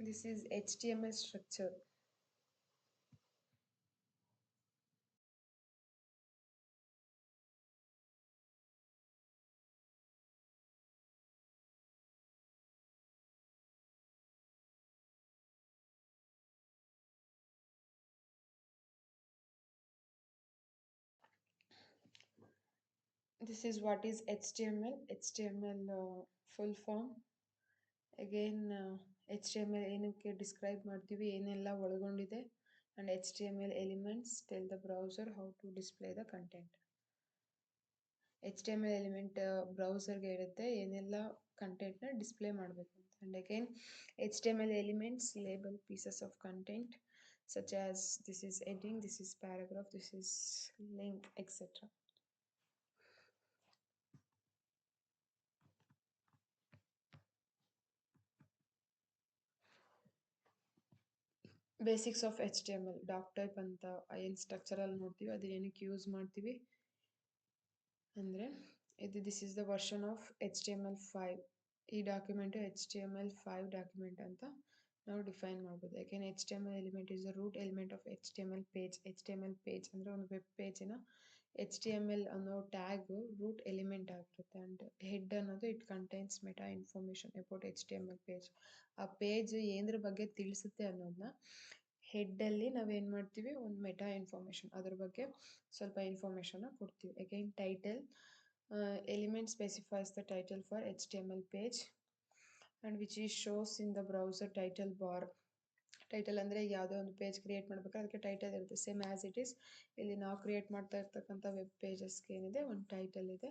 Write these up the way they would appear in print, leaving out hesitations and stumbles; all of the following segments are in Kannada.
This is HTML structure. This is what is HTML. HTML full form. Again, HTML ಏನಕ್ಕೆ ಡಿಸ್ಕ್ರೈಬ್ ಮಾಡ್ತೀವಿ, ಏನೆಲ್ಲ ಒಳಗೊಂಡಿದೆ, and HTML elements tell the browser how to display the content. HTML element ಬ್ರೌಸರ್ಗೆ ಇರುತ್ತೆ ಏನೆಲ್ಲ ಕಂಟೆಂಟ್ನ ಡಿಸ್ಪ್ಲೇ ಮಾಡಬೇಕು ಅಂತ. And again, HTML elements label pieces of content such as this is heading, this is paragraph, this is link, etc. Basics of HTML doctype ಅಂತ ಏನು ಸ್ಟ್ರಕ್ಚರಲ್ಲಿ ನೋಡ್ತೀವಿ ಅದು ಏನಕ್ಕೆ ಯೂಸ್ ಮಾಡ್ತೀವಿ ಅಂದರೆ ಇದು this is the version of HTML5. ಈ ಡಾಕ್ಯುಮೆಂಟು HTML5 ಡಾಕ್ಯುಮೆಂಟ್ ಅಂತ ನಾವು ಡಿಫೈನ್ ಮಾಡ್ಬೋದು. ಯಾಕೆಂದರೆ HTML element is the root element of HTML page. HTML page ಅಂದರೆ ಒಂದು ವೆಬ್ ಪೇಜಿನ HTML ಅನ್ನೋ ಟ್ಯಾಗು ರೂಟ್ ಎಲಿಮೆಂಟ್ ಆಗಿರುತ್ತೆ. ಆ್ಯಂಡ್ ಹೆಡ್ ಅನ್ನೋದು it contains meta information about HTML page. ಆ ಪೇಜ್ ಏನರ ಬಗ್ಗೆ ತಿಳಿಸುತ್ತೆ ಅನ್ನೋದನ್ನ ಹೆಡ್ಡಲ್ಲಿ ನಾವೇನು ಮಾಡ್ತೀವಿ, ಒಂದು ಮೆಟಾ ಇನ್ಫಾರ್ಮೇಷನ್ ಅದ್ರ ಬಗ್ಗೆ ಸ್ವಲ್ಪ ಇನ್ಫಾರ್ಮೇಷನ್ನ ಕೊಡ್ತೀವಿ. Again title element specifies the title for HTML page and which is shows in the browser title bar. Title ಅಂದರೆ ಯಾವುದೇ ಒಂದು ಪೇಜ್ ಕ್ರಿಯೇಟ್ ಮಾಡಬೇಕಾದ್ರೆ ಅದಕ್ಕೆ ಟೈಟಲ್ ಇರುತ್ತೆ. ಸೇಮ್ ಆ್ಯಸ್ ಇಟ್ ಈಸ್ ಇಲ್ಲಿ ನಾವು ಕ್ರಿಯೇಟ್ ಮಾಡ್ತಾ ಇರ್ತಕ್ಕಂಥ ವೆಬ್ ಪೇಜಸ್ಗೆ ಏನಿದೆ ಒಂದು ಟೈಟಲ್ ಇದೆ,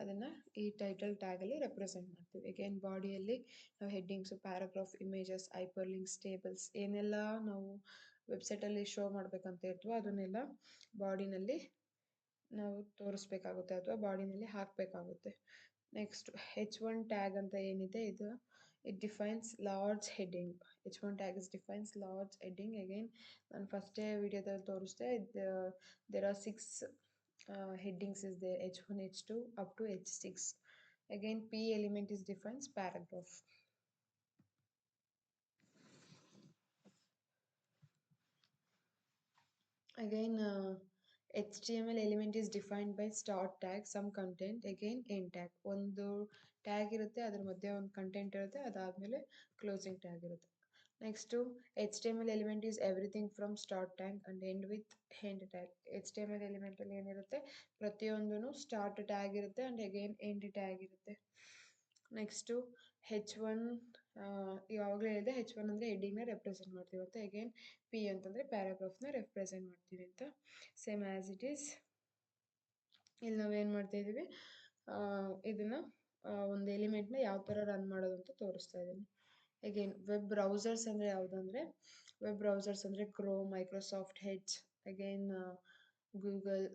ಅದನ್ನು ಈ ಟೈಟಲ್ ಟ್ಯಾಗಲ್ಲಿ ರೆಪ್ರೆಸೆಂಟ್ ಮಾಡ್ತೀವಿ. ಅಗೇನ್ ಬಾಡಿಯಲ್ಲಿ ನಾವು headings, paragraph, images, hyperlinks, tables ಏನೆಲ್ಲ ನಾವು ವೆಬ್ಸೈಟಲ್ಲಿ ಶೋ ಮಾಡಬೇಕಂತ ಇರ್ತೀವೋ ಅದನ್ನೆಲ್ಲ ಬಾಡಿನಲ್ಲಿ ನಾವು ತೋರಿಸ್ಬೇಕಾಗುತ್ತೆ ಅಥವಾ ಬಾಡಿನಲ್ಲಿ ಹಾಕಬೇಕಾಗುತ್ತೆ. ನೆಕ್ಸ್ಟ್ H1 ಟ್ಯಾಗ್ ಅಂತ ಏನಿದೆ ಇದು it defines large heading. H1 tag is defines large heading. Again ನಾನು ಫಸ್ಟೇ ವಿಡಿಯೋದಲ್ಲಿ ತೋರಿಸ್ದೆ there are 6 headings is there, H1, H2 up to H6. Again, P element is defines paragraph. Again, HTML element is defined by start tag, some content, again end tag. ಒಂದು ಟ್ಯಾಗ್ ಇರುತ್ತೆ, ಅದ್ರ ಮಧ್ಯೆ ಒಂದು ಕಂಟೆಂಟ್ ಇರುತ್ತೆ, ಅದಾದಮೇಲೆ ಕ್ಲೋಸಿಂಗ್ ಟ್ಯಾಗ್ ಇರುತ್ತೆ. Next HTML element is everything from start tag and end with end tag. HTML ಎಲಿಮೆಂಟಲ್ಲಿ ಏನಿರುತ್ತೆ, ಪ್ರತಿಯೊಂದೂ ಸ್ಟಾರ್ಟ್ ಟ್ಯಾಗ್ ಇರುತ್ತೆ ಆ್ಯಂಡ್ ಅಗೈನ್ ಎಂಡ್ ಟ್ಯಾಗ್ ಇರುತ್ತೆ. ನೆಕ್ಸ್ಟು H1 ಯಾವಾಗಲೇ ಹೇಳಿದೆ H1 ಅಂದರೆ ಹೆಡ್ಡಿಂಗ್ನ ರೆಪ್ರೆಸೆಂಟ್ ಮಾಡ್ತೀವಿ ಅಂತ. ಅಗೇನ್ P ಅಂತಂದರೆ ಪ್ಯಾರಾಗ್ರಾಫ್ನ ರೆಪ್ರೆಸೆಂಟ್ ಮಾಡ್ತೀವಿ ಅಂತ. ಸೇಮ್ ಆ್ಯಸ್ ಇಟ್ ಈಸ್ ಇಲ್ಲಿ ನಾವೇನು ಮಾಡ್ತಾಯಿದ್ದೀವಿ, ಇದನ್ನು ಒಂದು ಎಲಿಮೆಂಟ್ನ ಯಾವ ಥರ ರನ್ ಮಾಡೋದು ಅಂತ ತೋರಿಸ್ತಾ ಇದ್ದೀನಿ. ಅಗೇನ್ ವೆಬ್ ಬ್ರೌಸರ್ಸ್ ಅಂದರೆ ಯಾವುದಂದರೆ, ವೆಬ್ ಬ್ರೌಸರ್ಸ್ ಅಂದರೆ Chrome, Microsoft edge, again Google,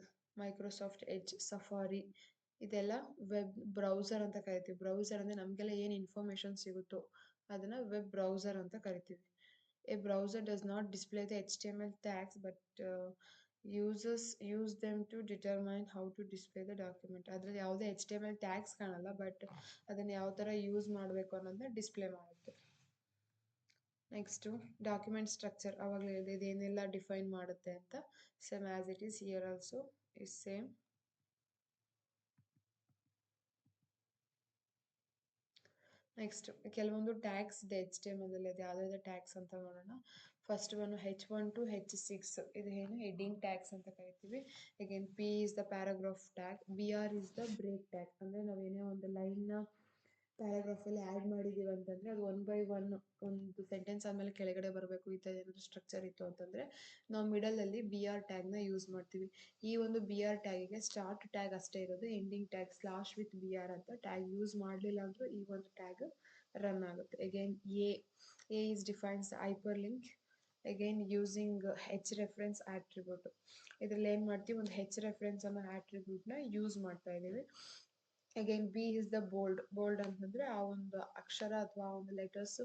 Microsoft edge, safari, ಇದೆಲ್ಲ ವೆಬ್ ಬ್ರೌಸರ್ ಅಂತ ಕರಿತೀವಿ. ಬ್ರೌಸರ್ ಅಂದರೆ ನಮಗೆಲ್ಲ ಏನು ಇನ್ಫಾರ್ಮೇಷನ್ ಸಿಗುತ್ತೋ ಅದನ್ನು ವೆಬ್ ಬ್ರೌಸರ್ ಅಂತ ಕರಿತೀವಿ. A browser does not display the HTML tags but users use them to determine how to display the document. ಅದರಲ್ಲಿ ಯಾವುದೇ HTML ಟ್ಯಾಗ್ಸ್ ಕಾಣಲ್ಲ, ಬಟ್ ಅದನ್ನು ಯಾವ ಥರ ಯೂಸ್ ಮಾಡಬೇಕು ಅನ್ನೋದನ್ನ ಡಿಸ್ಪ್ಲೇ ಮಾಡುತ್ತೆ. ನೆಕ್ಸ್ಟು ಡಾಕ್ಯುಮೆಂಟ್ ಸ್ಟ್ರಕ್ಚರ್, ಆವಾಗಲೇ ಹೇಳಿದೆ ಇದೇನೆಲ್ಲ ಡಿಫೈನ್ ಮಾಡುತ್ತೆ ಅಂತ. Same as it is here also is same. Next ಕೆಲವೊಂದು ಟ್ಯಾಗ್ಸ್ ಇದೆ HTML ಅಲ್ಲಿ, ಅದು ಯಾವುದಾದ್ರು ಟ್ಯಾಗ್ಸ್ ಅಂತ ನೋಡೋಣ. First one H1 to H6 ಇದು ಏನು ಹೆಡ್ಡಿಂಗ್ ಟ್ಯಾಗ್ಸ್ ಅಂತ ಕರಿತೀವಿ. Again P is the paragraph tag, BR is the break tag. ಅಂದರೆ ನಾವೇನೇ ಒಂದು ಲೈನ್ನ ಪ್ಯಾರಾಗ್ರಾಫಲ್ಲಿ ಆ್ಯಡ್ ಮಾಡಿದ್ದೀವಿ ಅಂತಂದರೆ ಅದು 1 by 1 ಒಂದು ಸೆಂಟೆನ್ಸ್ ಆದಮೇಲೆ ಕೆಳಗಡೆ ಬರಬೇಕು, ಈ ಥರ ಏನಾದರೂ ಸ್ಟ್ರಕ್ಚರ್ ಇತ್ತು ಅಂತಂದರೆ ನಾವು ಮಿಡಲಲ್ಲಿ BR ಟ್ಯಾಗ್ನ ಯೂಸ್ ಮಾಡ್ತೀವಿ. ಈ ಒಂದು BR ಟ್ಯಾಗಿಗೆ ಸ್ಟಾರ್ಟ್ ಟ್ಯಾಗ್ ಅಷ್ಟೇ ಇರೋದು, ending tag slash with BR ಅಂತ ಟ್ಯಾಗ್ ಯೂಸ್ ಮಾಡಲಿಲ್ಲ ಅಂದರೂ ಈ ಒಂದು ಟ್ಯಾಗ್ ರನ್ ಆಗುತ್ತೆ. Again a is defines hyperlink, again using H reference attribute. ಇದರಲ್ಲಿ ಏನು ಮಾಡ್ತೀವಿ, ಒಂದು H ರೆಫರೆನ್ಸ್ ಅನ್ನೋ ಆಟ್ರಿಬ್ಯೂಟ್ನ ಯೂಸ್ ಮಾಡ್ತಾ ಇದ್ದೀವಿ. Again B is the bold ಅಂತಂದರೆ ಆ ಒಂದು ಅಕ್ಷರ ಅಥವಾ ಆ ಒಂದು ಲೆಟರ್ಸು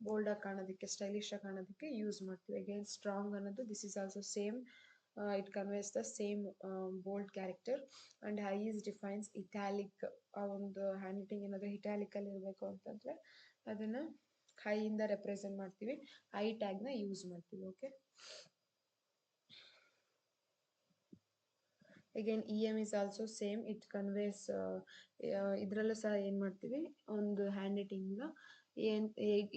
ಬೋಲ್ಡಾಗಿ ಕಾಣೋದಕ್ಕೆ, ಸ್ಟೈಲಿಶಾಗಿ ಕಾಣೋದಕ್ಕೆ ಯೂಸ್ ಮಾಡ್ತೀವಿ. ಅಗೈನ್ ಸ್ಟ್ರಾಂಗ್ ಅನ್ನೋದು this is also same, it conveys the same bold character. And high is defines italic, ಆ ಒಂದು ಹ್ಯಾಂಡ್ ರೈಟಿಂಗ್ ಏನಾದರೂ ಇಟ್ಯಾಲಿಕಲ್ಲಿ ಇರಬೇಕು ಅಂತಂದರೆ ಅದನ್ನು ಇಂದ ರೆಪ್ರೆಸೆಂಟ್ ಮಾಡ್ತೀವಿ, ಐ ಟ್ಯಾಗ್ನ ಯೂಸ್ ಮಾಡ್ತೀವಿ. Okay, again EM is also same, it conveys ಇದರಲ್ಲೂ ಸಹ ಏನು ಮಾಡ್ತೀವಿ, ಒಂದು ಹ್ಯಾಂಡ್ ರೈಟಿಂಗ್ನ ಏನು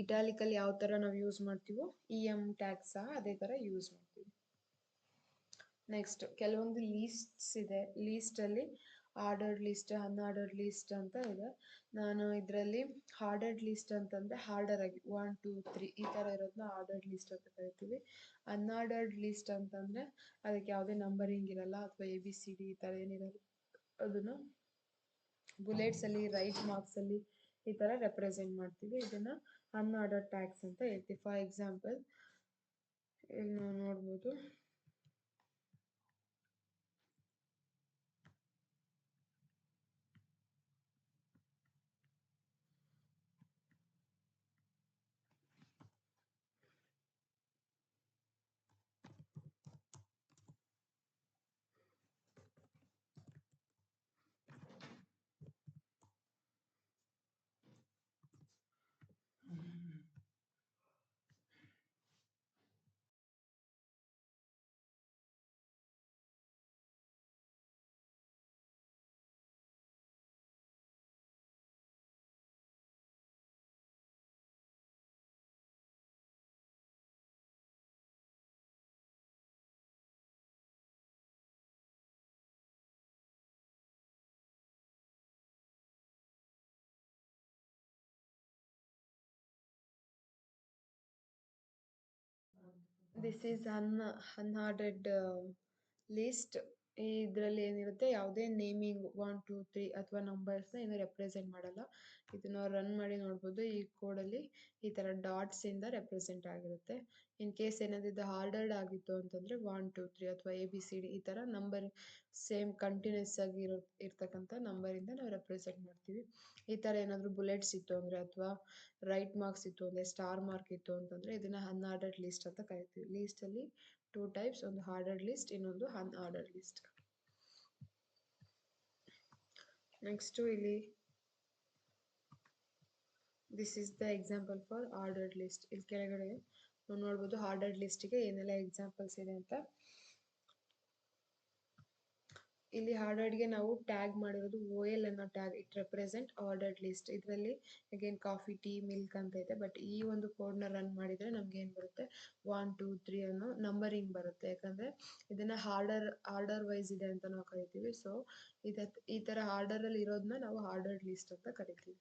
ಇಟಾಲಿಕಲ್ಲಿ ಯಾವ ಥರ ನಾವು ಯೂಸ್ ಮಾಡ್ತೀವೋ EM ಟ್ಯಾಗ್ ಸಹ ಅದೇ ಥರ ಯೂಸ್ ಮಾಡ್ತೀವಿ. ನೆಕ್ಸ್ಟ್ ಕೆಲವೊಂದು ಲೀಸ್ಟ್ಸ್ ಇದೆ. ಲೀಸ್ಟಲ್ಲಿ ಆರ್ಡರ್ಡ್ ಲಿಸ್ಟ್, ಅನ್ಆರ್ಡರ್ಡ್ ಲಿಸ್ಟ್ ಅಂತ ಇದೆ. ನಾನು ಇದರಲ್ಲಿ ಆರ್ಡರ್ಡ್ ಲಿಸ್ಟ್ ಅಂತಂದರೆ ಆರ್ಡರ್ ಆಗಿ 1 2 3 ಈ ಥರ ಇರೋದನ್ನ ಆರ್ಡರ್ಡ್ ಲಿಸ್ಟ್ ಅಂತ ಕರಿತೀವಿ. ಅನ್ಆರ್ಡರ್ಡ್ ಲಿಸ್ಟ್ ಅಂತಂದರೆ ಅದಕ್ಕೆ ಯಾವುದೇ ನಂಬರಿಂಗ್ ಇರಲ್ಲ ಅಥವಾ ABCD ಈ ಥರ ಏನಿರಲ್ಲ, ಅದನ್ನು ಬುಲೆಟ್ಸಲ್ಲಿ, ರೈಟ್ ಮಾರ್ಕ್ಸಲ್ಲಿ ಈ ಥರ ರೆಪ್ರೆಸೆಂಟ್ ಮಾಡ್ತೀವಿ. ಇದನ್ನು ಅನ್ಆರ್ಡರ್ಡ್ ಟ್ಯಾಗ್ಸ್ ಅಂತ ಹೇಳ್ತೀವಿ. ಫಾರ್ ಎಕ್ಸಾಂಪಲ್ ಇಲ್ಲಿ ನಾವು ನೋಡ್ಬೋದು, ದಿಸ್ ಈಸ್ ಅನ್ಆರ್ಡರ್ಡ್ ಲಿಸ್ಟ್. ಇದರಲ್ಲಿ ಏನಿರುತ್ತೆ, ಯಾವುದೇ ನೇಮಿಂಗ್ 1 2 3 ಅಥವಾ ನಂಬರ್ಸ್ನ ಏನು ರೆಪ್ರೆಸೆಂಟ್ ಮಾಡಲ್ಲ. ಇದನ್ನ ರನ್ ಮಾಡಿ ನೋಡ್ಬೋದು. ಈ ಕೋಡಲ್ಲಿ ಈ ಥರ ಡಾಟ್ಸಿಂದ ರೆಪ್ರೆಸೆಂಟ್ ಆಗಿರುತ್ತೆ. ಇನ್ ಕೇಸ್ ಏನಾದರೂ ಇದು ಆರ್ಡರ್ಡ್ ಆಗಿತ್ತು ಅಂತಂದರೆ 1 2 3 ಅಥವಾ ABCD ಈ ಥರ ನಂಬರ್ ಸೇಮ್ ಕಂಟಿನ್ಯೂಸ್ ಆಗಿ ಇರ್ತಕ್ಕಂಥ ನಂಬರಿಂದ ನಾವು ರೆಪ್ರೆಸೆಂಟ್ ಮಾಡ್ತೀವಿ. ಈ ಥರ ಏನಾದರೂ ಬುಲೆಟ್ಸ್ ಇತ್ತು ಅಂದರೆ ಅಥವಾ ರೈಟ್ ಮಾರ್ಕ್ಸ್ ಇತ್ತು ಅಂದರೆ, ಸ್ಟಾರ್ ಮಾರ್ಕ್ ಇತ್ತು ಅಂತಂದರೆ ಇದನ್ನು ಅನ್ಆರ್ಡರ್ಡ್ ಲಿಸ್ಟ್ ಅಂತ ಕರಿತೀವಿ. ಲೀಸ್ಟಲ್ಲಿ 2 ಟೈಪ್ಸ್, ಒಂದು ಆರ್ಡರ್ಡ್ ಲಿಸ್ಟ್, ಇನ್ನೊಂದು ಅನ್ಆರ್ಡರ್ಡ್ ಲಿಸ್ಟ್. ನೆಕ್ಸ್ಟು ಇಲ್ಲಿ this is the example for ordered list. ಇಲ್ಲಿ ಕೆಳಗಡೆ ನಾವು ನೋಡ್ಬೋದು ಆರ್ಡರ್ಡ್ ಲಿಸ್ಟಿಗೆ ಏನೆಲ್ಲ ಎಕ್ಸಾಂಪಲ್ಸ್ ಇದೆ ಅಂತ. ಇಲ್ಲಿ ಆರ್ಡರ್ಡ್ಗೆ ನಾವು ಟ್ಯಾಗ್ ಮಾಡಿರೋದು OL ಅನ್ನೋ tag, it represent ordered list. ಇದರಲ್ಲಿ ಅಗೇನ್ ಕಾಫಿ, ಟೀ, ಮಿಲ್ಕ್ ಅಂತ ಇದೆ. ಬಟ್ ಈ ಒಂದು ಕೋಡ್ನ ರನ್ ಮಾಡಿದರೆ ನಮ್ಗೆ ಏನು ಬರುತ್ತೆ, 1 2 3 ಅನ್ನೋ ನಂಬರಿಂಗ್ ಬರುತ್ತೆ. ಯಾಕಂದರೆ ಇದನ್ನು ಆರ್ಡರ್ ವೈಸ್ ಇದೆ ಅಂತ ನಾವು ಕರಿತೀವಿ. ಸೊ ಈ ಥರ ಆರ್ಡರಲ್ಲಿ ಇರೋದನ್ನ ನಾವು ಆರ್ಡರ್ಡ್ ಲಿಸ್ಟ್ ಅಂತ ಕರಿತೀವಿ.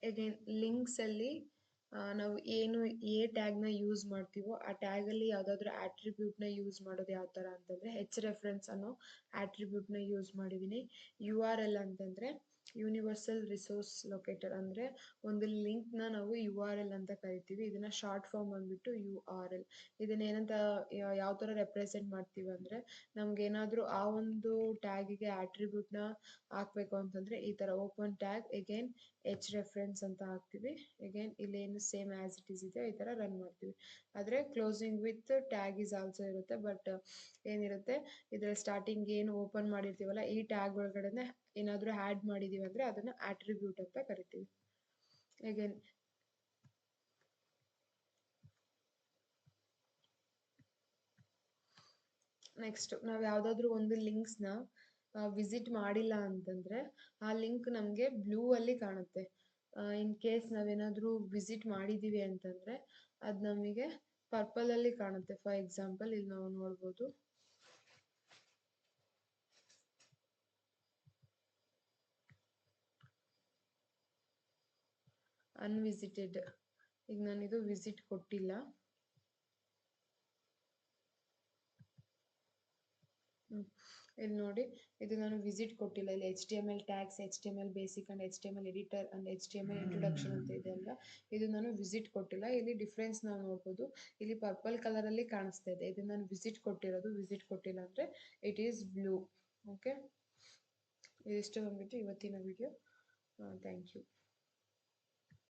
ಅಗೇನ್ ಲಿಂಕ್ಸಲ್ಲಿ ನಾವು ಏನು ಟ್ಯಾಗ್ನ ಯೂಸ್ ಮಾಡ್ತೀವೋ ಆ ಟ್ಯಾಗಲ್ಲಿ ಯಾವುದಾದ್ರೂ ಆಟ್ರಿಬ್ಯೂಟ್ನ ಯೂಸ್ ಮಾಡೋದು ಯಾವ ಥರ ಅಂತಂದರೆ, ರೆಫರೆನ್ಸ್ ಅನ್ನೋ ಆಟ್ರಿಬ್ಯೂಟ್ನ ಯೂಸ್ ಮಾಡಿದ್ದೀನಿ. URL ಅಂತಂದರೆ ಯೂನಿವರ್ಸಲ್ ರಿಸೋರ್ಸ್ ಲೊಕೇಟರ್, ಅಂದರೆ ಒಂದು ಲಿಂಕ್ನ ನಾವು URL ಅಂತ ಕರಿತೀವಿ. ಇದನ್ನು ಶಾರ್ಟ್ ಫಾರ್ಮ್ ಬಂದುಬಿಟ್ಟು URL. ಇದನ್ನ ಏನಂತ ಯಾವ ಥರ ರೆಪ್ರೆಸೆಂಟ್ ಮಾಡ್ತೀವಿ ಅಂದರೆ, ನಮಗೇನಾದರೂ ಆ ಒಂದು ಟ್ಯಾಗಿಗೆ ಆಟ್ರಿಬ್ಯೂಟ್ನ ಹಾಕಬೇಕು ಅಂತಂದರೆ ಈ ಥರ ಓಪನ್ ಟ್ಯಾಗ್ ಅಗೇನ್ ರೆಫರೆನ್ಸ್ ಅಂತ ಹಾಕ್ತೀವಿ. ಅಗೇನ್ ಇಲ್ಲೇನು ಸೇಮ್ ಆ್ಯಸ್ ಇಟ್ ಈಸ್ ಇದೆ ಈ ಥರ ರನ್ ಮಾಡ್ತೀವಿ. ಆದರೆ closing with tag is also ಇರುತ್ತೆ. ಬಟ್ ಏನಿರುತ್ತೆ, ಇದರ ಸ್ಟಾರ್ಟಿಂಗ್ ಏನು ಓಪನ್ ಮಾಡಿರ್ತೀವಲ್ಲ ಈ ಟ್ಯಾಗ್ ಒಳಗಡೆ ಏನಾದರೂ ಆ್ಯಡ್ ಮಾಡಿದ್ದೀವಿ ಅಂದರೆ ಅದನ್ನು ಆಟ್ರಿಬ್ಯೂಟ್ ಅಂತ ಕರಿತೀವಿ. ಅಗೇನ್ ನೆಕ್ಸ್ಟ್ ನಾವು ಯಾವುದಾದ್ರೂ ಒಂದು ಲಿಂಕ್ಸ್ನ ವಿಸಿಟ್ ಮಾಡಿಲ್ಲ ಅಂತಂದರೆ ಆ ಲಿಂಕ್ ನಮಗೆ ಬ್ಲೂ ಅಲ್ಲಿ ಕಾಣುತ್ತೆ. ಇನ್ ಕೇಸ್ ನಾವೇನಾದರೂ ವಿಸಿಟ್ ಮಾಡಿದ್ದೀವಿ ಅಂತಂದರೆ ಅದು ನಮಗೆ ಪರ್ಪಲಲ್ಲಿ ಕಾಣುತ್ತೆ. ಫಾರ್ ಎಕ್ಸಾಂಪಲ್ ಇಲ್ಲಿ ನಾವು ನೋಡ್ಬೋದು, ಅನ್ವಿಸಿಟೆಡ್. ಈಗ ನಾನಿದು ವಿಸಿಟ್ ಕೊಟ್ಟಿಲ್ಲ. ಇಲ್ಲಿ ನೋಡಿ, ಇದು ನಾನು ವಿಸಿಟ್ ಕೊಟ್ಟಿಲ್ಲ. ಇಲ್ಲಿ HTML tags, HTML basic and HTML editor and HTML introduction ಅಂತ ಇದೆ ಅಲ್ಲ, ಇದು ನಾನು ವಿಸಿಟ್ ಕೊಟ್ಟಿಲ್ಲ. ಇಲ್ಲಿ ಡಿಫ್ರೆನ್ಸ್ ನಾವು ನೋಡ್ಬೋದು. ಇಲ್ಲಿ ಪರ್ಪಲ್ ಕಲರಲ್ಲಿ ಕಾಣಿಸ್ತಾ ಇದೆ. ಇದು ನಾನು ವಿಸಿಟ್ ಕೊಟ್ಟಿರೋದು. ವಿಸಿಟ್ ಕೊಟ್ಟಿಲ್ಲ ಅಂದರೆ ಇಟ್ ಈಸ್ ಬ್ಲೂ. ಓಕೆ, ಇದಿಷ್ಟು ಬಂದ್ಬಿಟ್ಟು ಇವತ್ತಿನ ವಿಡಿಯೋ. Thank you.